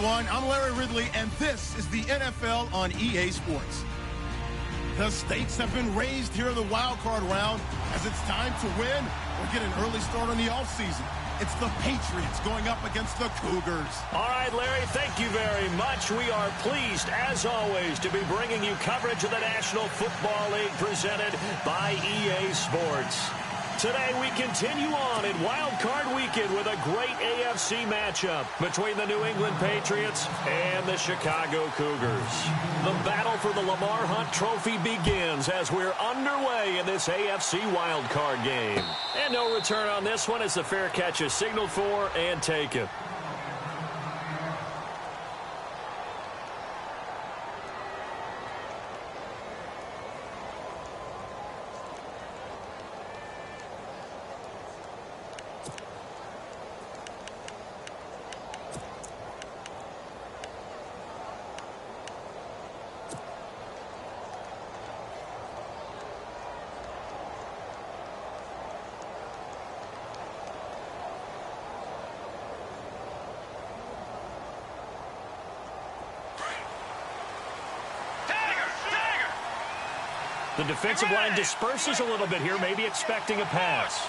everyone. I'm Larry Ridley, and this is the NFL on EA Sports. The stakes have been raised here in the wild card round as it's time to win or get an early start on the offseason. It's the Patriots going up against the Cougars. All right, Larry, thank you very much. We are pleased, as always, to be bringing you coverage of the National Football League presented by EA Sports. Today, we continue on in Wild Card Weekend with a great AFC matchup between the New England Patriots and the Chicago Cougars. The battle for the Lamar Hunt Trophy begins as we're underway in this AFC Wild Card game. And no return on this one as the fair catch is signaled for and taken. The defensive line disperses a little bit here, maybe expecting a pass.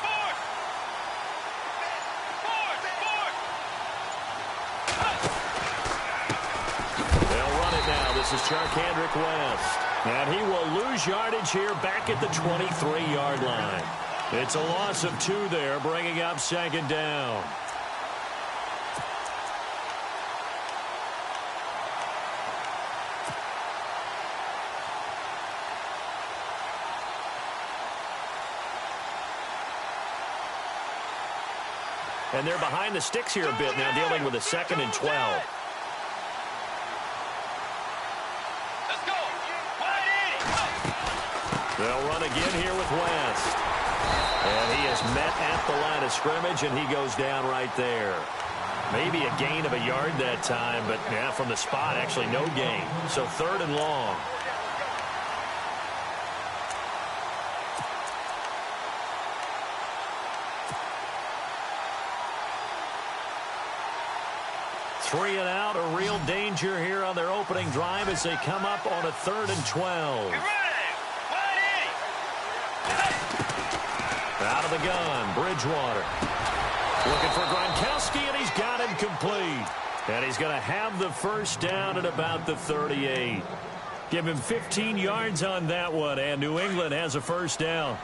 They'll run it now. This is Charkandrick West. And he will lose yardage here back at the 23-yard line. It's a loss of 2 there, bringing up second down. And they're behind the sticks here a bit now, dealing with a 2nd and 12. Let's go. They'll run again here with West. And he is met at the line of scrimmage, and he goes down right there. Maybe a gain of a yard that time, but yeah, from the spot, actually no gain. So 3rd and long. Three and out, a real danger here on their opening drive as they come up on a 3rd and 12. Out of the gun, Bridgewater. Looking for Gronkowski, and he's got him complete. And he's going to have the first down at about the 38. Give him 15 yards on that one, and New England has a first down.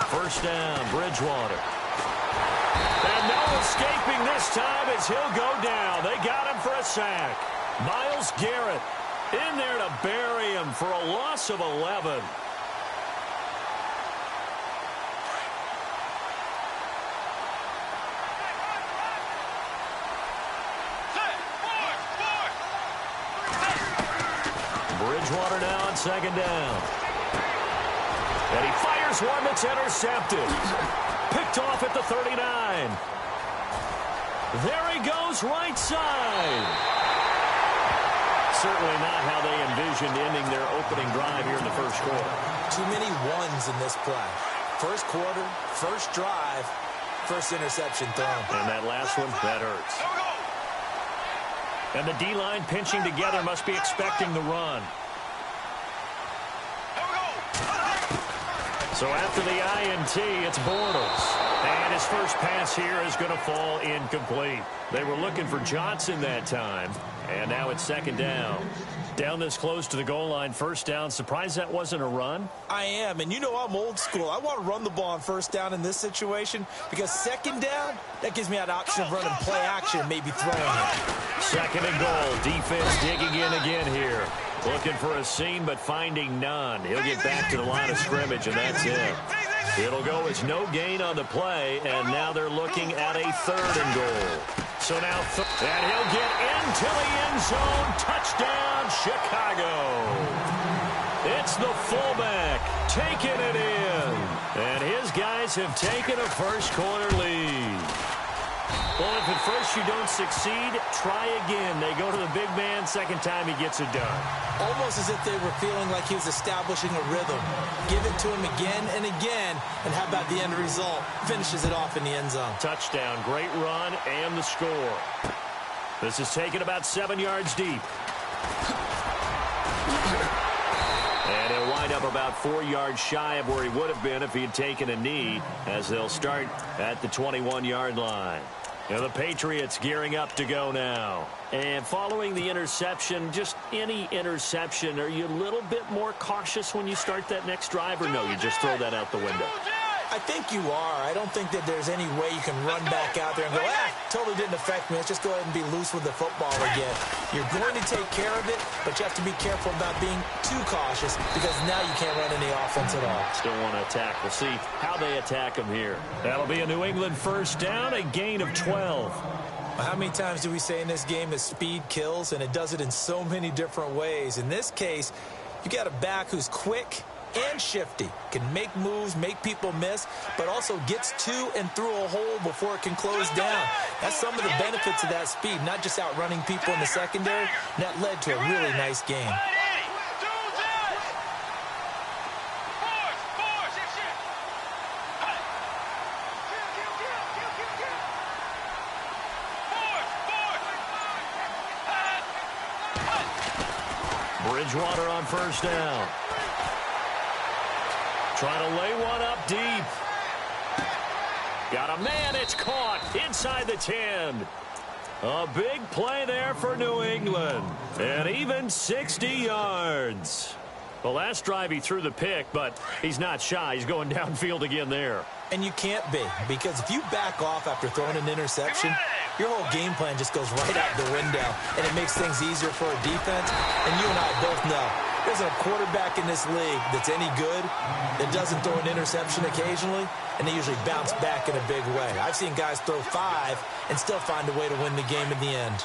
First down, Bridgewater. And no escaping this time as he'll go down. They got him for a sack. Myles Garrett in there to bury him for a loss of 11. Bridgewater now on 2nd down. And he fires one that's intercepted. Picked off at the 39. There he goes, right side. Certainly not how they envisioned ending their opening drive here in the first quarter. Too many ones in this play. First quarter, first drive, first interception thrown. And that last one, that hurts. And the D-line pinching together must be expecting the run. So after the INT, it's Bortles. And his first pass here is going to fall incomplete. They were looking for Johnson that time. And now it's 2nd down. Down this close to the goal line, first down. Surprised that wasn't a run? I am, and you know I'm old school. I want to run the ball on first down in this situation because 2nd down, that gives me that option of running play action and maybe throwing it. 2nd and goal. Defense digging in again here. Looking for a seam, but finding none. He'll get back to the line of scrimmage, and that's it. It'll go as no gain on the play, and now they're looking at a 3rd and goal. So now, and he'll get into the end zone. Touchdown, Chicago. It's the fullback taking it in. And his guys have taken a first-quarter lead. Well, if at first you don't succeed, try again. They go to the big man. Second time he gets it done. Almost as if they were feeling like he was establishing a rhythm. Give it to him again and again. And how about the end result? Finishes it off in the end zone. Touchdown, great run, and the score. This is taken about 7 yards deep. And he'll wind up about 4 yards shy of where he would have been if he had taken a knee, as they'll start at the 21-yard line. Now the Patriots gearing up to go now. And following the interception, just any interception, are you a little bit more cautious when you start that next drive, or no, you just throw that out the window? I think you are. I don't think that there's any way you can run back out there and go, totally didn't affect me. Let's just go ahead and be loose with the football again. You're going to take care of it, but you have to be careful about being too cautious because now you can't run any offense at all. Still want to attack. We'll see how they attack him here. That'll be a New England first down, a gain of 12. How many times do we say in this game that speed kills, and it does it in so many different ways? In this case, you got a back who's quick and shifty, can make moves, make people miss, but also gets to and through a hole before it can close down. That's some of the benefits of that speed, not just outrunning people in the secondary. And that led to a really nice game. Bridgewater on first down. Trying to lay one up deep. Got a man, it's caught inside the 10. A big play there for New England. And even 60 yards. The last drive he threw the pick, but he's not shy. He's going downfield again there. And you can't be, because if you back off after throwing an interception, your whole game plan just goes right out the window, and it makes things easier for a defense. And you and I both know there's a quarterback in this league that's any good that doesn't throw an interception occasionally, and they usually bounce back in a big way. I've seen guys throw 5 and still find a way to win the game in the end.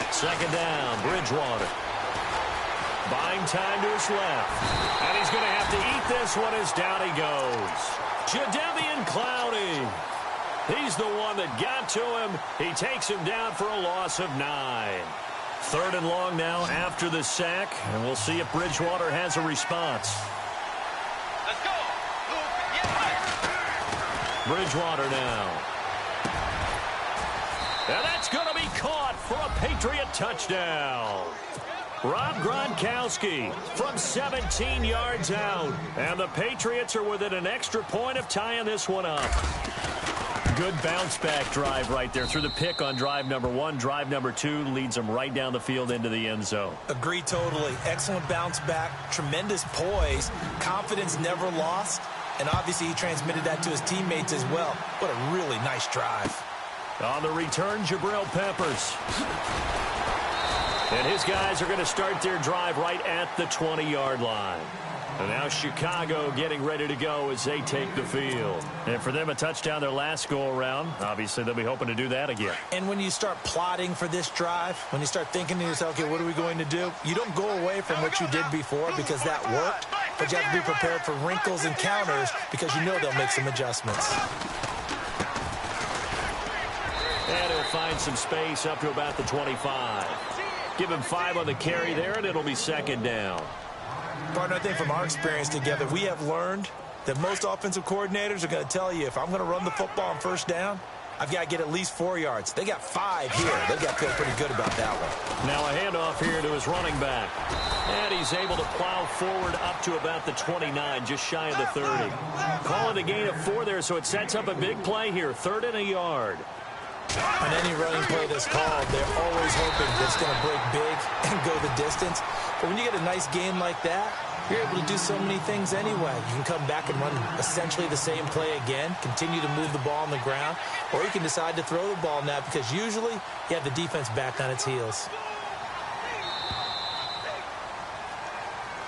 Second down, Bridgewater. Buying time to his left. And he's going to have to eat this one as down he goes. Jadeveon Clowney. He's the one that got to him. He takes him down for a loss of 9. Third and long now after the sack. And we'll see if Bridgewater has a response. Let's go. Bridgewater now. And that's going to be caught for a Patriot touchdown. Rob Gronkowski from 17 yards out. And the Patriots are within an extra point of tying this one up. Good bounce-back drive right there. Through the pick on drive number 1. Drive number 2 leads them right down the field into the end zone. Agree totally. Excellent bounce back. Tremendous poise. Confidence never lost. And obviously he transmitted that to his teammates as well. What a really nice drive. On the return, Jabril Peppers. And his guys are going to start their drive right at the 20-yard line. And now Chicago getting ready to go as they take the field. And for them, a touchdown their last go-around. Obviously, they'll be hoping to do that again. And when you start plotting for this drive, when you start thinking to yourself, okay, what are we going to do? You don't go away from what you did before because that worked. But you have to be prepared for wrinkles and counters because you know they'll make some adjustments. And he'll find some space up to about the 25. Give him 5 on the carry there, and it'll be second down. Partner, I think from our experience together, we have learned that most offensive coordinators are going to tell you, if I'm going to run the football on first down, I've got to get at least 4 yards. They got 5 here. They've got to feel pretty good about that one. Now a handoff here to his running back. And he's able to plow forward up to about the 29, just shy of the 30. Calling a gain of 4 there, so it sets up a big play here. 3rd and a yard. On any running play that's called, they're always hoping that it's going to break big and go the distance. But when you get a nice gain like that, you're able to do so many things anyway. You can come back and run essentially the same play again, continue to move the ball on the ground, or you can decide to throw the ball now because usually you have the defense back on its heels.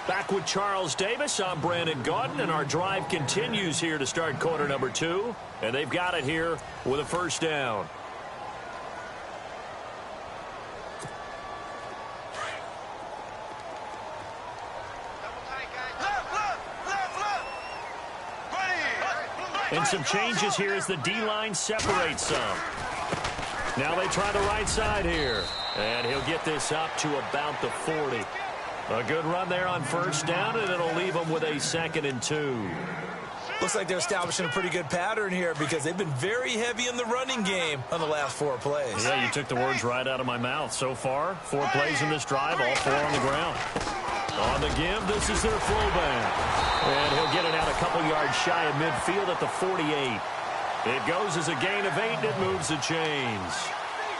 Back with Charles Davis, I'm Brandon Gaudin, and our drive continues here to start quarter number 2. And they've got it here with a first down. And some changes here as the D-line separates some. Now they try the right side here. And he'll get this up to about the 40. A good run there on first down, and it'll leave them with a 2nd and 2. Looks like they're establishing a pretty good pattern here because they've been very heavy in the running game on the last 4 plays. Yeah, you took the words right out of my mouth. So far, 4 plays in this drive, all 4 on the ground. On the give, this is their fullback. And he'll get it out a couple yards shy of midfield at the 48. It goes as a gain of 8, and it moves the chains.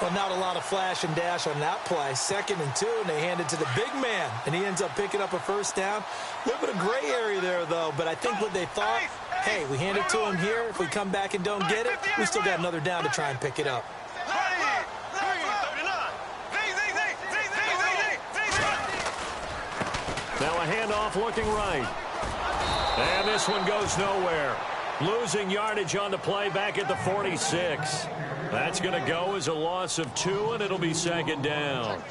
Well, not a lot of flash and dash on that play. 2nd and 2, and they hand it to the big man, and he ends up picking up a first down. A little bit of gray area there, though, but I think what they thought, hey, we hand it to him here. If we come back and don't get it, we still got another down to try and pick it up. Now a handoff looking right. And this one goes nowhere. Losing yardage on the play back at the 46. That's going to go as a loss of 2, and it'll be 2nd down.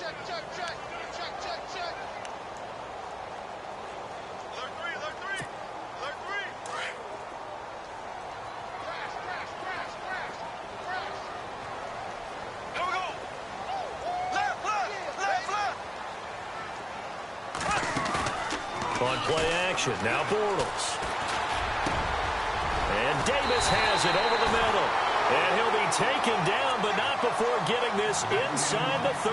On play action, now Bortles. And Davis has it over the middle. And he'll be taken down, but not before getting this inside the 30.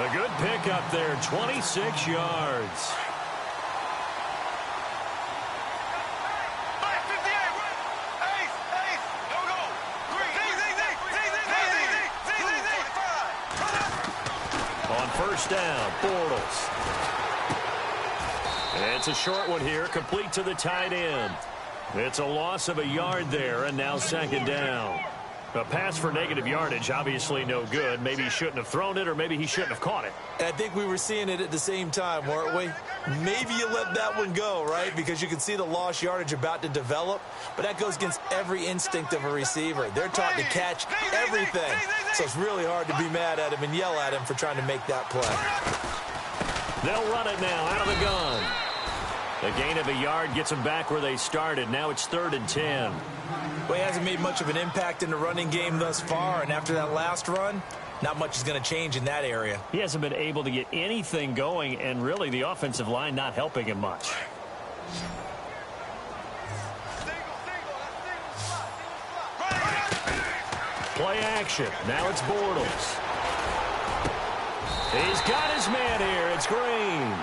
A good pickup there, 26 yards. On first down, Bortles. And it's a short one here, complete to the tight end. It's a loss of a yard there, and now 2nd down. A pass for negative yardage, obviously no good. Maybe he shouldn't have thrown it, or maybe he shouldn't have caught it. And I think we were seeing it at the same time, weren't we? Maybe you let that one go, right? Because you can see the lost yardage about to develop. But that goes against every instinct of a receiver. They're taught to catch everything. So it's really hard to be mad at him and yell at him for trying to make that play. They'll run it now out of the gun. The gain of a yard gets them back where they started. Now it's 3rd and 10. Well, he hasn't made much of an impact in the running game thus far, and after that last run, not much is going to change in that area. He hasn't been able to get anything going, and really the offensive line not helping him much. Play action. Now it's Bortles. He's got his man here. It's Green.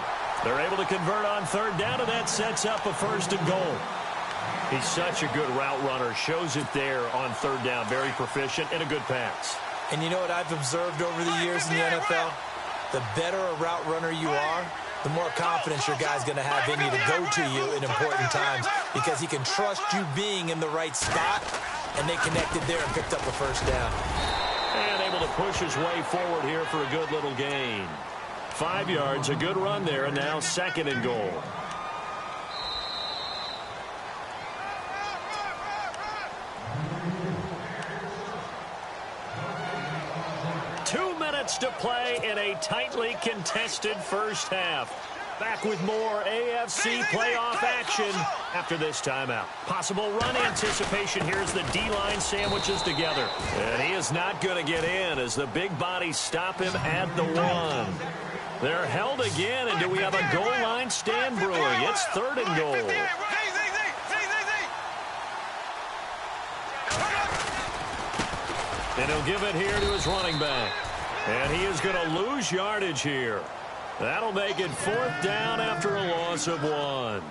They're able to convert on 3rd down, and that sets up a 1st and goal. He's such a good route runner. Shows it there on 3rd down. Very proficient and a good pass. And you know what I've observed over the years in the NFL? The better a route runner you are, the more confidence your guy's going to have in you to go to you in important times because he can trust you being in the right spot, and they connected there and picked up a 1st down. And able to push his way forward here for a good little gain. 5 yards, a good run there, and now 2nd and goal. To play in a tightly contested first half. Back with more AFC playoff action after this timeout. Possible run anticipation here as the D-line sandwiches together. And he is not going to get in as the big bodies stop him at the 1. They're held again, and do we have a goal line stand brewing? It's 3rd and goal. And he'll give it here to his running back. And he is going to lose yardage here. That'll make it 4th down after a loss of 1.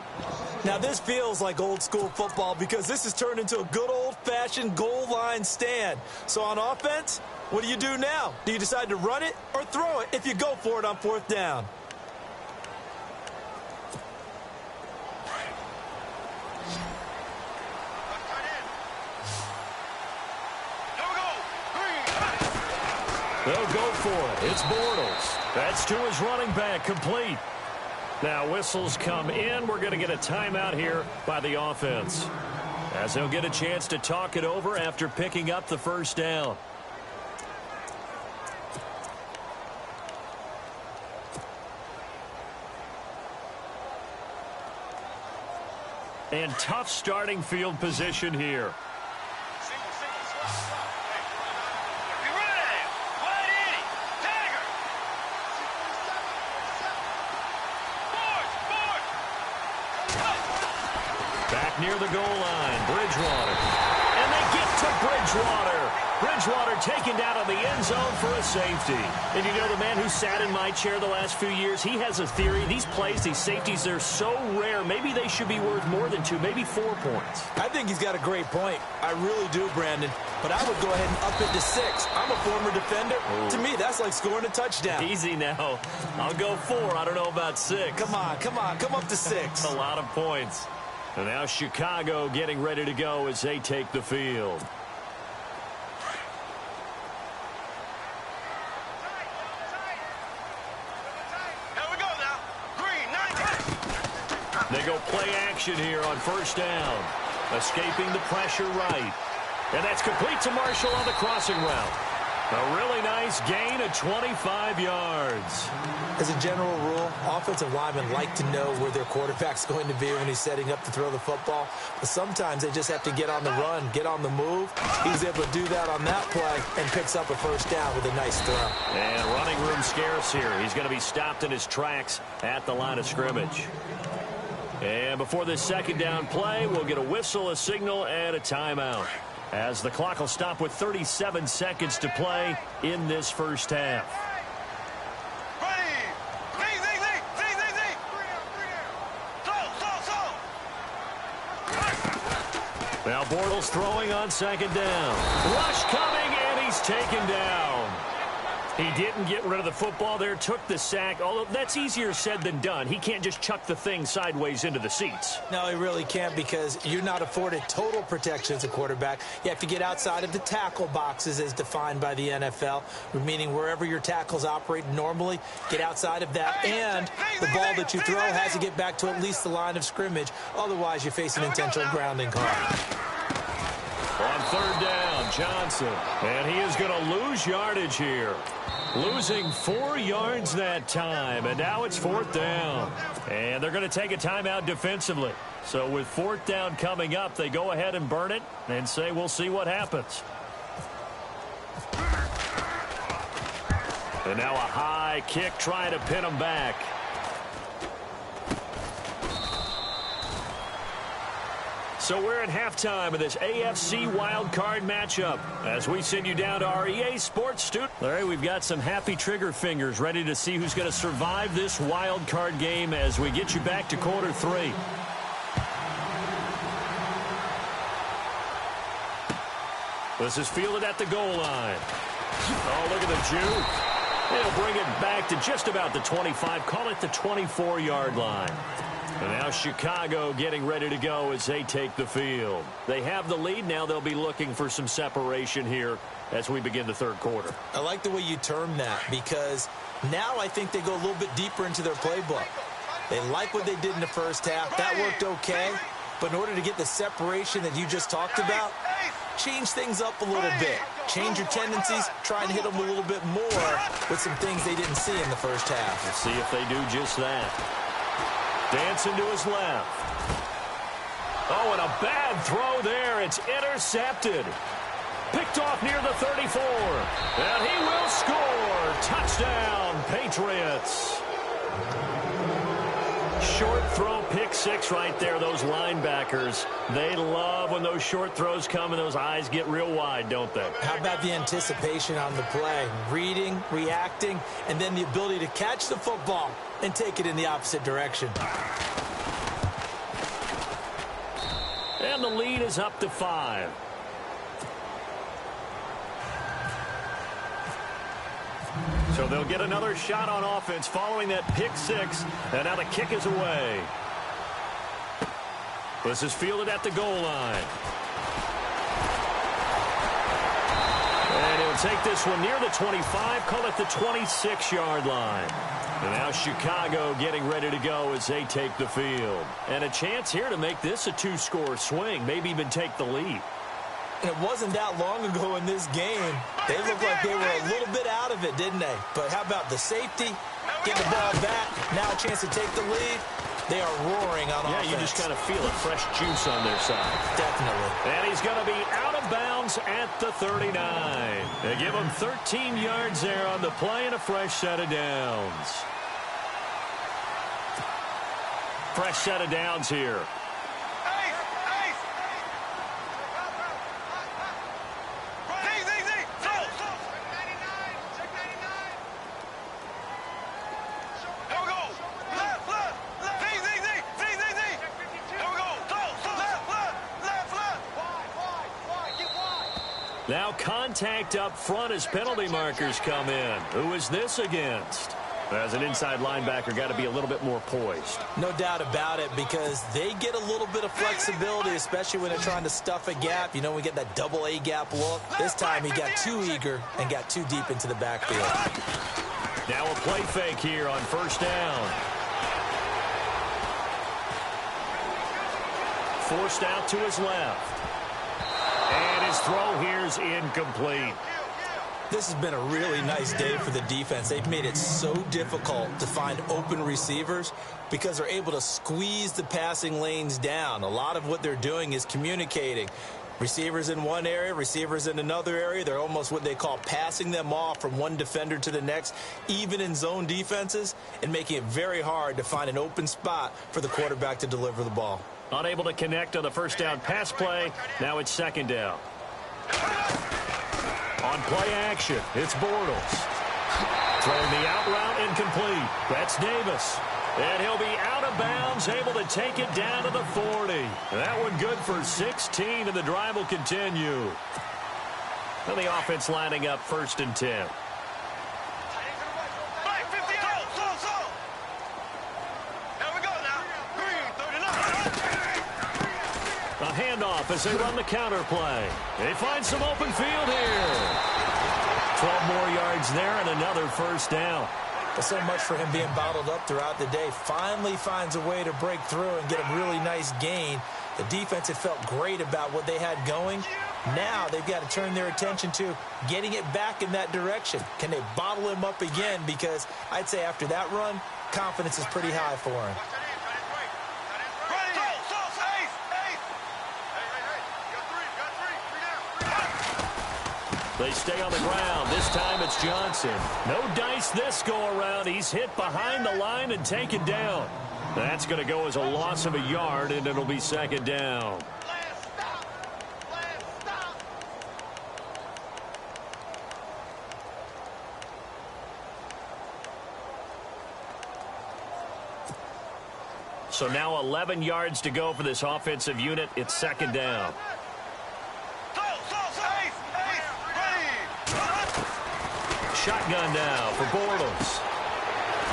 Now, this feels like old school football because this has turned into a good old-fashioned goal line stand. So on offense, what do you do now? Do you decide to run it or throw it if you go for it on 4th down? They'll go for it. It's Bortles. That's to his running back, complete. Now whistles come in. We're going to get a timeout here by the offense, as they'll get a chance to talk it over after picking up the first down. And tough starting field position here. Back near the goal line, Bridgewater. And they get to Bridgewater. Bridgewater taken down on the end zone for a safety. And you know, the man who sat in my chair the last few years, he has a theory. These plays, these safeties, they're so rare. Maybe they should be worth more than 2, maybe 4 points. I think he's got a great point. I really do, Brandon. But I would go ahead and up it to 6. I'm a former defender. Ooh. To me, that's like scoring a touchdown. Easy now. I'll go 4. I don't know about 6. Come on. Come up to 6. A lot of points. And now Chicago getting ready to go as they take the field. They go play action here on first down. Escaping the pressure right. And that's complete to Marshall on the crossing route. A really nice gain of 25 yards. As a general rule, offensive linemen like to know where their quarterback's going to be when he's setting up to throw the football. But sometimes they just have to get on the run, get on the move. He was able to do that on that play and picks up a first down with a nice throw. And running room scarce here. He's going to be stopped in his tracks at the line of scrimmage. And before this second down play, we'll get a whistle, a signal, and a timeout, as the clock will stop with 37 seconds to play in this first half. Now Bortles throwing on second down. Rush coming, and he's taken down. He didn't get rid of the football there, took the sack, although that's easier said than done. He can't just chuck the thing sideways into the seats. No, he really can't, because you're not afforded total protection as a quarterback. You have to get outside of the tackle boxes as defined by the NFL, meaning wherever your tackles operate normally, get outside of that, and the ball that you throw has to get back to at least the line of scrimmage. Otherwise, you face an intentional grounding call. On third down, Johnson. And he is going to lose yardage here. Losing 4 yards that time. And now it's fourth down. And they're going to take a timeout defensively. So with fourth down coming up, they go ahead and burn it and say, we'll see what happens. And now a high kick trying to pin them back. So we're at halftime of this AFC wildcard matchup as we send you down to our EA Sports studio. All right, we've got some happy trigger fingers ready to see who's going to survive this wildcard game as we get you back to quarter 3. This is fielded at the goal line. Oh, look at the juke. They'll bring it back to just about the 25, call it the 24-yard line. And now Chicago getting ready to go as they take the field. They have the lead. Now they'll be looking for some separation here as we begin the third quarter. I like the way you term that, because now I think they go a little bit deeper into their playbook. They like what they did in the first half. That worked okay. But in order to get the separation that you just talked about, change things up a little bit. Change your tendencies. Try and hit them a little bit more with some things they didn't see in the first half. Let's see if they do just that. Dancing to his left. Oh, and a bad throw there. It's intercepted. Picked off near the 34. And he will score. Touchdown, Patriots. Short throw, pick 6 right there. Those linebackers, they love when those short throws come and those eyes get real wide, don't they? How about the anticipation on the play? Reading, reacting, and then the ability to catch the football and take it in the opposite direction. And the lead is up to 5. So they'll get another shot on offense following that pick 6. And now the kick is away. This is fielded at the goal line. And They'll take this one near the 25, call it the 26-yard line. And now Chicago getting ready to go as they take the field. And a chance here to make this a two-score swing, maybe even take the lead. And it wasn't that long ago in this game. They looked like they were a little bit out of it, didn't they? But how about the safety? Get the ball back. Now a chance to take the lead. They are roaring on offense. Yeah, you just kind of feel it. Fresh juice on their side. Definitely. And he's going to be out of bounds at the 39. They give him 13 yards there on the play and a fresh set of downs. Fresh set of downs here. Now contact up front as penalty markers come in. Who is this against? As an inside linebacker, got to be a little bit more poised. No doubt about it, because they get a little bit of flexibility, especially when they're trying to stuff a gap. You know, we get that double A gap look. This time he got too eager and got too deep into the backfield. Now a play fake here on first down. Forced out to his left. And his throw here is incomplete. This has been a really nice day for the defense. They've made it so difficult to find open receivers because they're able to squeeze the passing lanes down. A lot of what they're doing is communicating. Receivers in one area, receivers in another area. They're almost what they call passing them off from one defender to the next, even in zone defenses, and making it very hard to find an open spot for the quarterback to deliver the ball. Unable to connect on the first down pass play. Now it's second down. On play action, it's Bortles. Throwing the out route incomplete. That's Davis. And he'll be out of bounds, able to take it down to the 40. That one good for 16, and the drive will continue. And the offense lining up first and 10. A handoff as they run the counter play. They find some open field here. 12 more yards there and another first down. But so much for him being bottled up throughout the day. Finally finds a way to break through and get a really nice gain. The defense had felt great about what they had going. Now they've got to turn their attention to getting it back in that direction. Can they bottle him up again? Because I'd say after that run, confidence is pretty high for him. They stay on the ground. This time it's Johnson. No dice this go-around. He's hit behind the line and taken down. That's going to go as a loss of a yard, and it'll be second down. So now 11 yards to go for this offensive unit. It's second down. Shotgun now for Bortles.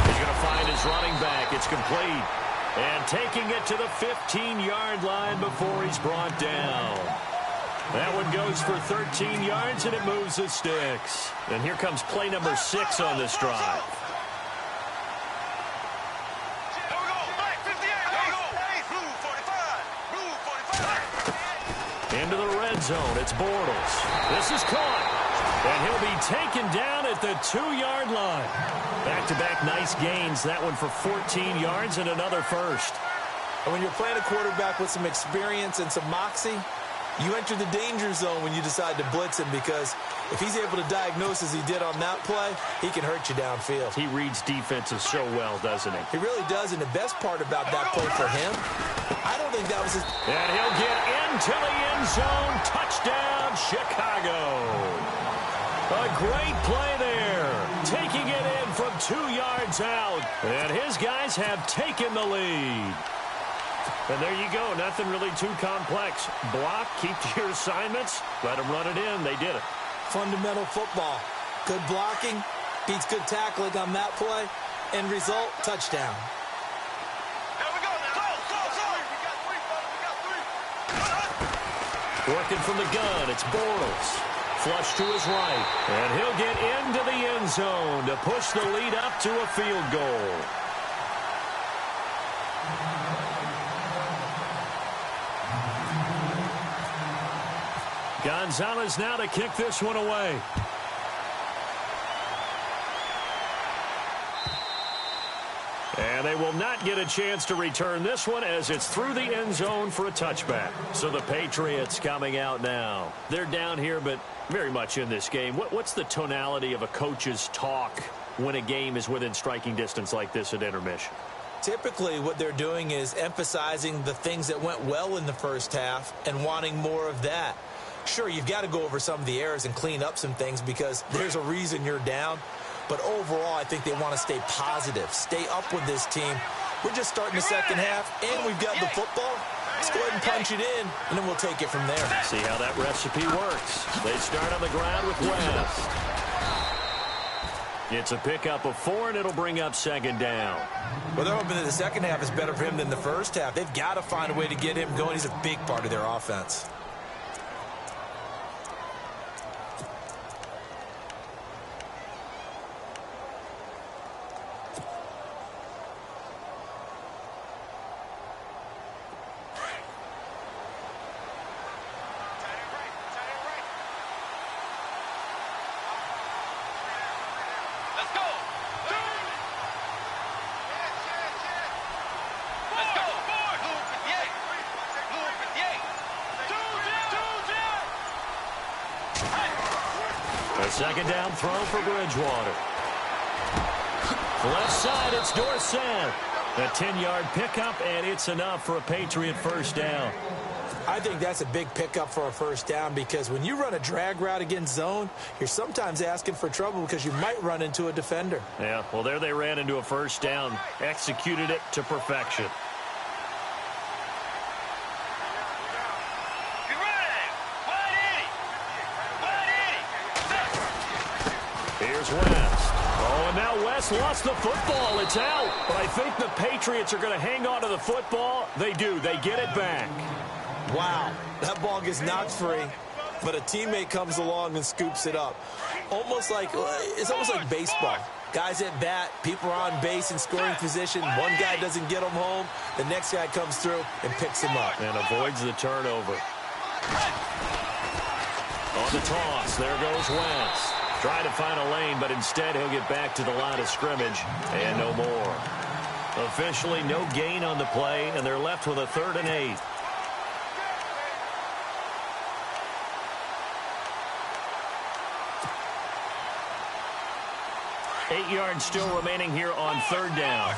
He's going to find his running back. It's complete. And taking it to the 15-yard line before he's brought down. That one goes for 13 yards, and it moves the sticks. And here comes play number 6 on this drive. Into the red zone. It's Bortles. This is caught. And he'll be taken down at the 2-yard line. Back-to-back nice gains. That one for 14 yards and another first. And when you're playing a quarterback with some experience and some moxie, you enter the danger zone when you decide to blitz him, because if he's able to diagnose as he did on that play, he can hurt you downfield. He reads defenses so well, doesn't he? He really does, and the best part about that play for him, I don't think that was his... And he'll get into the end zone. Touchdown, Chicago. A great play there. Taking it in from 2 yards out. And his guys have taken the lead. And there you go. Nothing really too complex. Block, keep to your assignments, let them run it in. They did it. Fundamental football. Good blocking, beats good tackling on that play. End result, touchdown. Working from the gun, it's Bortles. flush to his right. And he'll get into the end zone to push the lead up to a field goal. Gonzalez now to kick this one away. And they will not get a chance to return this one as it's through the end zone for a touchback. So the Patriots coming out now. They're down here, but very much in this game. What's the tonality of a coach's talk when a game is within striking distance like this at intermission? Typically, what they're doing is emphasizing the things that went well in the first half and wanting more of that. Sure, you've got to go over some of the errors and clean up some things because there's a reason you're down. But overall, I think they want to stay positive, stay up with this team. We're just starting the second half, and we've got the football. Let's go ahead and punch it in, and then we'll take it from there. See how that recipe works. They start on the ground with West. It's a pickup of 4, and it'll bring up second down. Well, they're hoping that the second half is better for him than the first half. They've got to find a way to get him going. He's a big part of their offense. A second down throw for Bridgewater. Left side, it's Dorsett. A 10-yard pickup, and it's enough for a Patriot first down. I think that's a big pickup for a first down because when you run a drag route against zone, you're sometimes asking for trouble because you might run into a defender. Yeah, well, there they ran into a first down, executed it to perfection. Here's West. Oh, and now West lost the football. It's out. But I think the Patriots are going to hang on to the football. They do. They get it back. Wow, that ball gets knocked free, but a teammate comes along and scoops it up. It's almost like baseball. Guys at bat, people are on base in scoring position. One guy doesn't get them home. The next guy comes through and picks him up. And avoids the turnover. On the toss, there goes Wentz. Try to find a lane, but instead he'll get back to the line of scrimmage and no more. Officially no gain on the play, and they're left with a 3rd and 8. Eight yards still remaining here on 3rd down.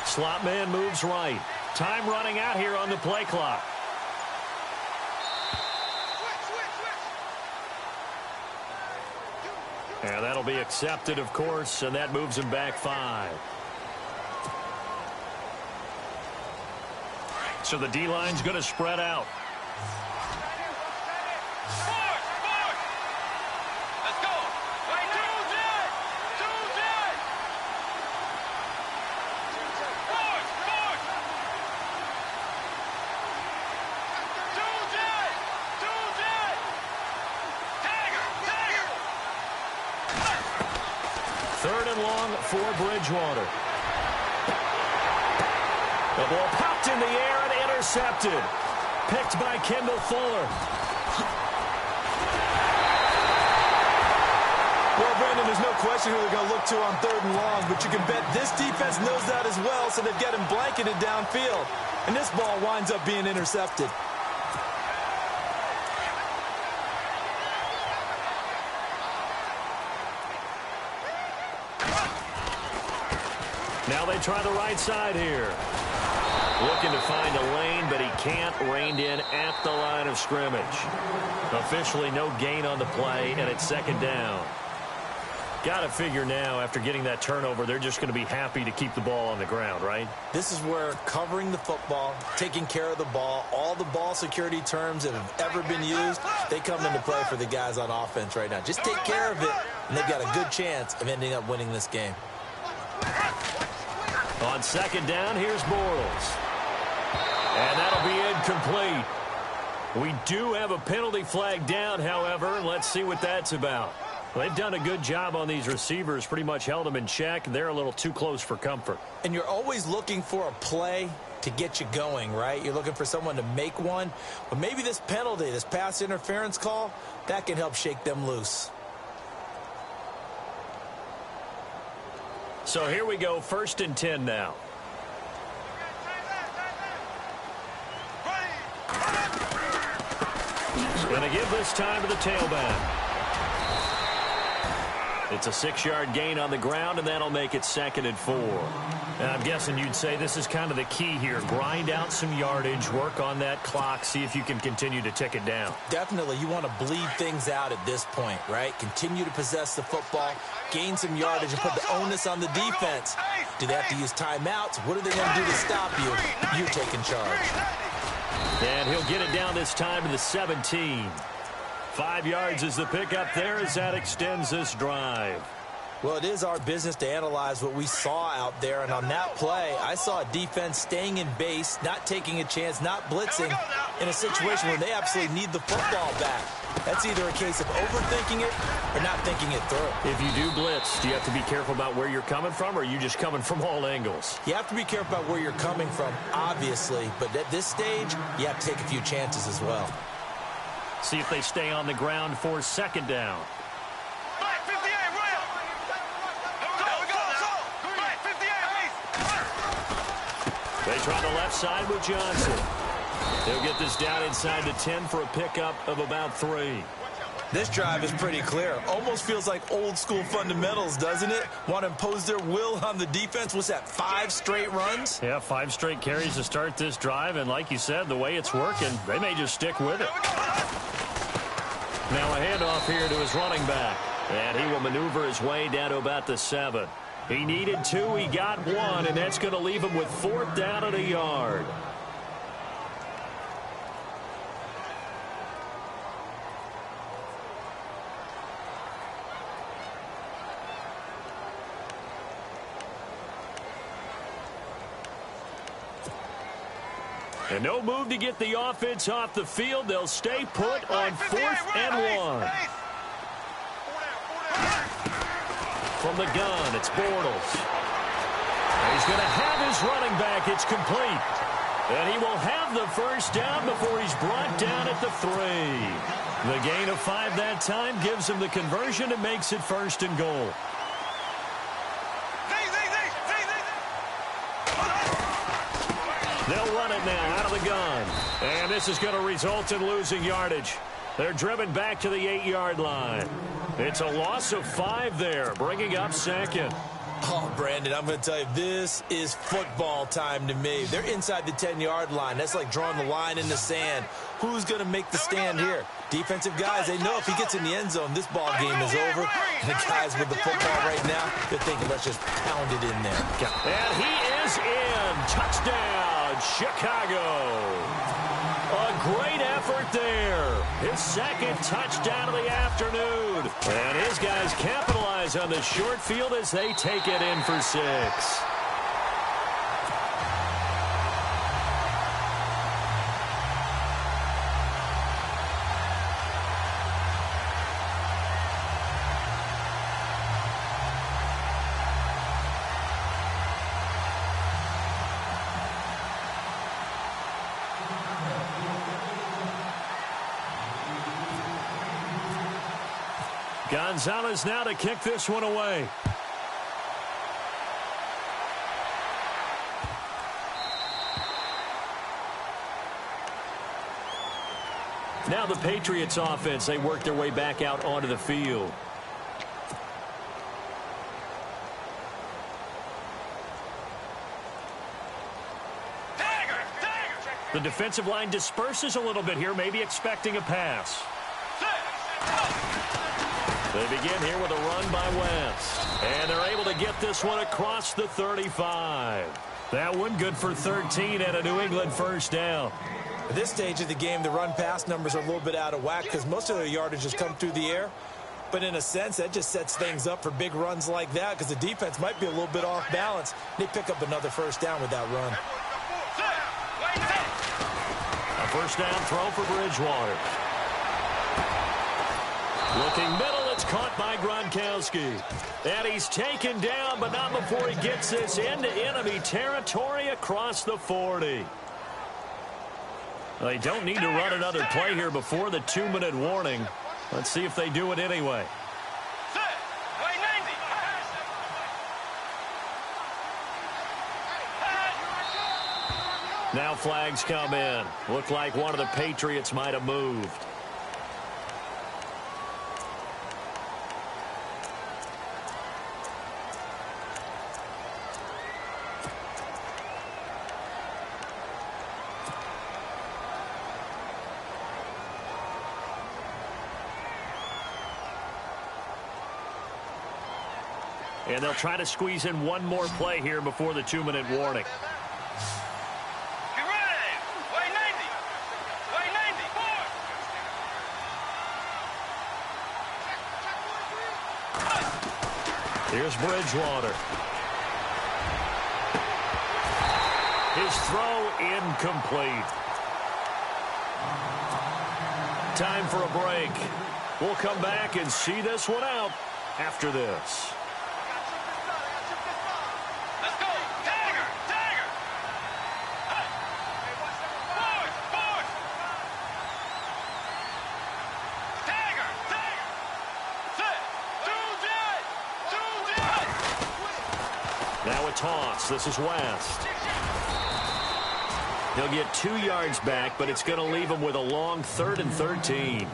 Slot man moves right. Time running out here on the play clock. And that'll be accepted, of course, and that moves him back 5. So the D-line's going to spread out. Let's go. Third and long for Bridgewater. The ball popped in the air and intercepted. Picked by Kendall Fuller. Well, Brandon, there's no question who they're going to look to on 3rd and long, but you can bet this defense knows that as well, so they've got him blanketed downfield. And this ball winds up being intercepted. Now they try the right side here. Looking to find a lane, but he can't. Reined in at the line of scrimmage. Officially no gain on the play, and it's 2nd down. Got to figure now, after getting that turnover, they're just going to be happy to keep the ball on the ground, right? This is where covering the football, taking care of the ball, all the ball security terms that have ever been used, they come into play for the guys on offense right now. Just take care of it, and they've got a good chance of ending up winning this game. On second down, here's Bortles. And that'll be incomplete. We do have a penalty flag down, however. Let's see what that's about. They've done a good job on these receivers, pretty much held them in check. They're a little too close for comfort. And you're always looking for a play to get you going, right? You're looking for someone to make one. But maybe this penalty, this pass interference call, that can help shake them loose. So here we go, 1st and 10 now. Going to give this time to the tailback. It's a 6-yard gain on the ground, and that'll make it 2nd and 4. And I'm guessing you'd say this is kind of the key here. Grind out some yardage, work on that clock, see if you can continue to tick it down. Definitely, you want to bleed things out at this point, right? Continue to possess the football, gain some yardage, and put the onus on the defense. Do they have to use timeouts? What are they going to do to stop you? You're taking charge. And he'll get it down this time to the 17. 5 yards is the pickup there as that extends this drive. Well, it is our business to analyze what we saw out there, and on that play, I saw a defense staying in base, not taking a chance, not blitzing, in a situation where they absolutely need the football back. That's either a case of overthinking it or not thinking it through. If you do blitz, do you have to be careful about where you're coming from, or are you just coming from all angles? You have to be careful about where you're coming from, obviously, but at this stage, you have to take a few chances as well. See if they stay on the ground for 2nd down. They try the left side with Johnson. They'll get this down inside the 10 for a pickup of about 3. This drive is pretty clear. Almost feels like old school fundamentals, doesn't it? Want to impose their will on the defense. What's that, 5 straight runs? Yeah, 5 straight carries to start this drive, and like you said, the way it's working, they may just stick with it. Now a handoff here to his running back, and he will maneuver his way down to about the 7. He needed 2, he got 1, and that's going to leave him with 4th down and a yard. And no move to get the offense off the field. They'll stay put on 4th and 1. From the gun, it's Bortles. He's going to have his running back. It's complete. And he will have the 1st down before he's brought down at the 3. The gain of 5 that time gives him the conversion and makes it 1st and goal. They'll run it now out of the gun. And this is going to result in losing yardage. They're driven back to the 8-yard line. It's a loss of 5 there, bringing up 2nd. Oh, Brandon, I'm going to tell you, this is football time to me. They're inside the 10-yard line. That's like drawing the line in the sand. Who's going to make the stand here? Defensive guys, they know if he gets in the end zone, this ball game is over. And the guys with the football right now, they're thinking, let's just pound it in there. And he is in. Touchdown, Chicago. A great effort there. His 2nd touchdown of the afternoon. And his guys capitalize on the short field as they take it in for 6. Gonzalez now to kick this one away. Now the Patriots offense, they work their way back out onto the field. The defensive line disperses a little bit here, maybe expecting a pass. They begin here with a run by West. And they're able to get this one across the 35. That one good for 13 and a New England first down. At this stage of the game, the run-pass numbers are a little bit out of whack because most of their yardage has come through the air. But in a sense, that just sets things up for big runs like that because the defense might be a little bit off balance. They pick up another first down with that run. A first down throw for Bridgewater. Looking middle, it's caught by Gronkowski. And he's taken down, but not before he gets this into enemy territory across the 40. They don't need to run another play here before the 2-minute warning. Let's see if they do it anyway. Now flags come in. Looked like one of the Patriots might have moved. And they'll try to squeeze in one more play here before the 2-minute warning. Here's Bridgewater. His throw incomplete. Time for a break. We'll come back and see this one out after this. Now a toss. This is West. He'll get 2 yards back, but it's going to leave him with a long 3rd and 13.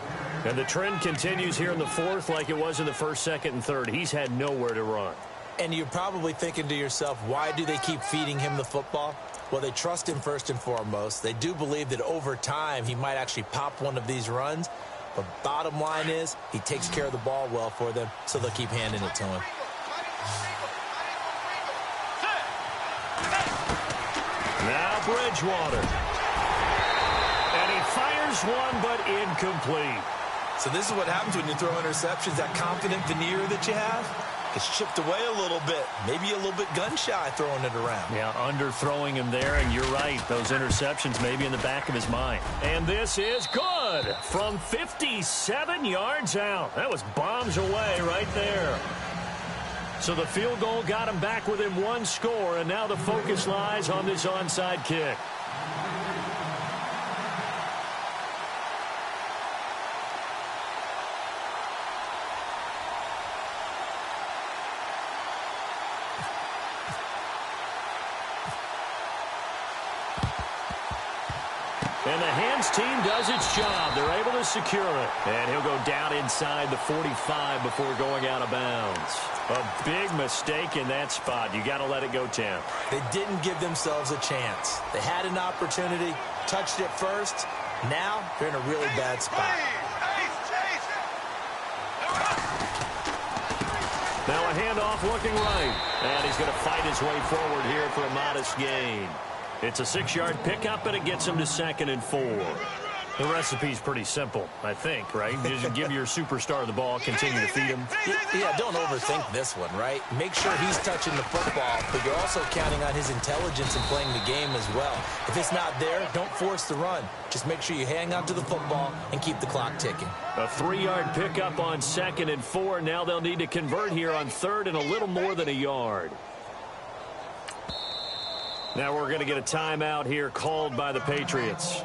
And the trend continues here in the 4th like it was in the 1st, 2nd, and 3rd. He's had nowhere to run. And you're probably thinking to yourself, why do they keep feeding him the football? Well, they trust him first and foremost. They do believe that over time he might actually pop one of these runs. But bottom line is he takes care of the ball well for them, so they'll keep handing it to him. Now Bridgewater. And he fires one, but incomplete. So this is what happens when you throw interceptions. That confident veneer that you have gets chipped away a little bit. Maybe a little bit gun-shy throwing it around. Yeah, underthrowing him there, and you're right. Those interceptions may be in the back of his mind. And this is good from 57 yards out. That was bombs away right there. So the field goal got him back within 1 score, and now the focus lies on this onside kick. And the hands team does its job. They're able to secure it. And he'll go down inside the 45 before going out of bounds. A big mistake in that spot. You got to let it go, Tim. They didn't give themselves a chance. They had an opportunity, touched it first. Now they're in a really bad spot. Now a handoff looking right. And he's going to fight his way forward here for a modest gain. It's a 6-yard pickup, and it gets him to 2nd and 4. The recipe's pretty simple, I think, right? You just give your superstar the ball, continue to feed him. Yeah, don't overthink this one, right? Make sure he's touching the football, but you're also counting on his intelligence in playing the game as well. If it's not there, don't force the run. Just make sure you hang on to the football and keep the clock ticking. A 3-yard pickup on 2nd and 4. Now they'll need to convert here on 3rd and a little more than a yard. Now we're going to get a timeout here called by the Patriots.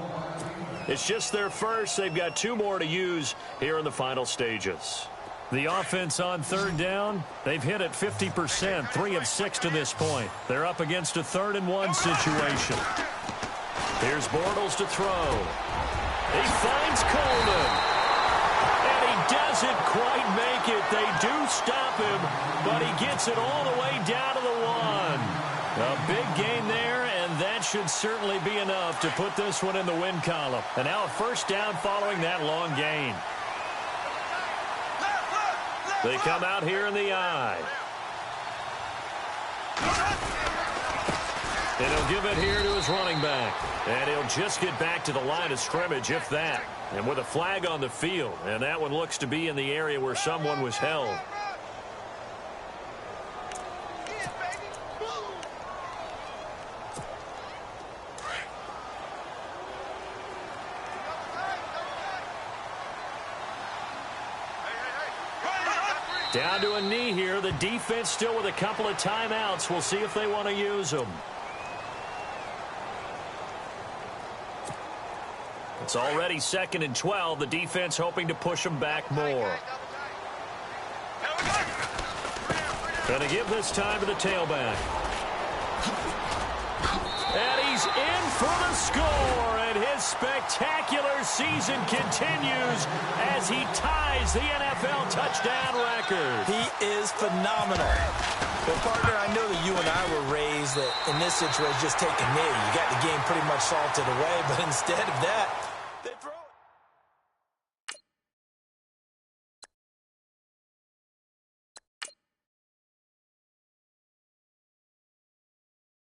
It's just their first. They've got 2 more to use here in the final stages. The offense on 3rd down, they've hit it 50%, 3 of 6 to this point. They're up against a 3rd and 1 situation. Here's Bortles to throw. He finds Coleman. And he doesn't quite make it. They do stop him, but he gets it all the way down to the 1. A big gain there, and that should certainly be enough to put this one in the win column. And now a first down following that long gain. They come out here in the I. And he'll give it here to his running back. And he'll just get back to the line of scrimmage, if that. And with a flag on the field. And that one looks to be in the area where someone was held. Down to a knee here. The defense still with a couple of timeouts. We'll see if they want to use them. It's already 2nd and 12. The defense hoping to push them back more. Going to give this time to the tailback. And he's in for the score. And his spectacular season continues as he ties the NFL touchdown record. He is phenomenal. Well, partner, I know that you and I were raised that in this situation, just take a knee. You got the game pretty much salted away. But instead of that,